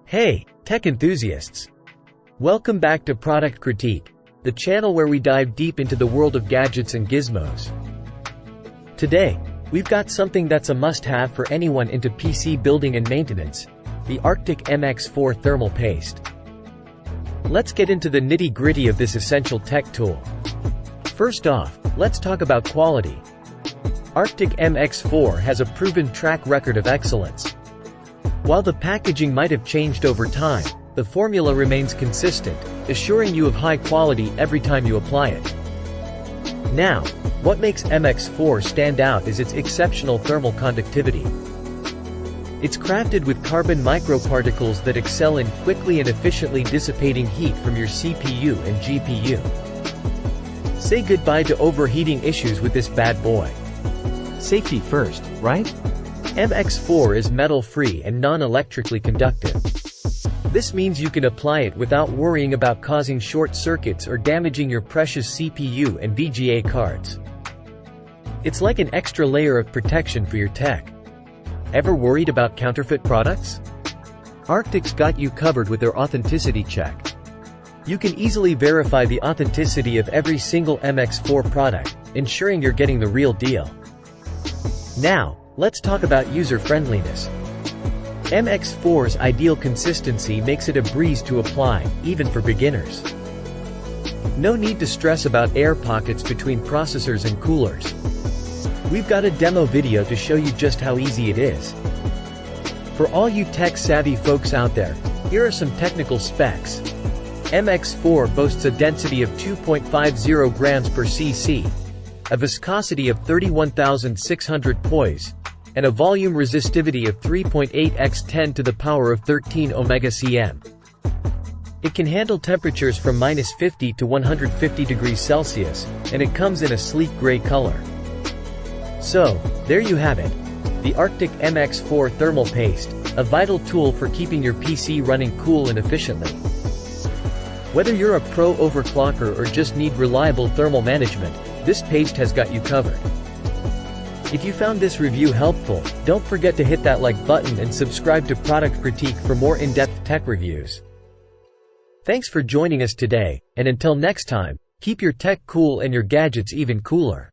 Hey, tech enthusiasts! Welcome back to Product Critique, the channel where we dive deep into the world of gadgets and gizmos. Today, we've got something that's a must-have for anyone into PC building and maintenance, the Arctic MX-4 thermal paste. Let's get into the nitty-gritty of this essential tech tool. First off, let's talk about quality. Arctic MX-4 has a proven track record of excellence. While the packaging might have changed over time, the formula remains consistent, assuring you of high quality every time you apply it. Now, what makes MX-4 stand out is its exceptional thermal conductivity. It's crafted with carbon microparticles that excel in quickly and efficiently dissipating heat from your CPU and GPU. Say goodbye to overheating issues with this bad boy. Safety first, right? MX-4 is metal-free and non-electrically conductive. This means you can apply it without worrying about causing short circuits or damaging your precious CPU and VGA cards. It's like an extra layer of protection for your tech. Ever worried about counterfeit products? Arctic's got you covered with their authenticity check. You can easily verify the authenticity of every single MX-4 product, ensuring you're getting the real deal. Now, let's talk about user-friendliness. MX-4's ideal consistency makes it a breeze to apply, even for beginners. No need to stress about air pockets between processors and coolers. We've got a demo video to show you just how easy it is. For all you tech-savvy folks out there, here are some technical specs. MX-4 boasts a density of 2.50 grams per cc, a viscosity of 31,600 poise, and a volume resistivity of 3.8 x 10 to the power of 13 omega cm. It can handle temperatures from -50 to 150 degrees Celsius, and it comes in a sleek gray color. So, there you have it. The Arctic MX-4 thermal paste, a vital tool for keeping your PC running cool and efficiently. Whether you're a pro overclocker or just need reliable thermal management, this paste has got you covered. If you found this review helpful, don't forget to hit that like button and subscribe to Product Critique for more in-depth tech reviews. Thanks for joining us today, and until next time, keep your tech cool and your gadgets even cooler.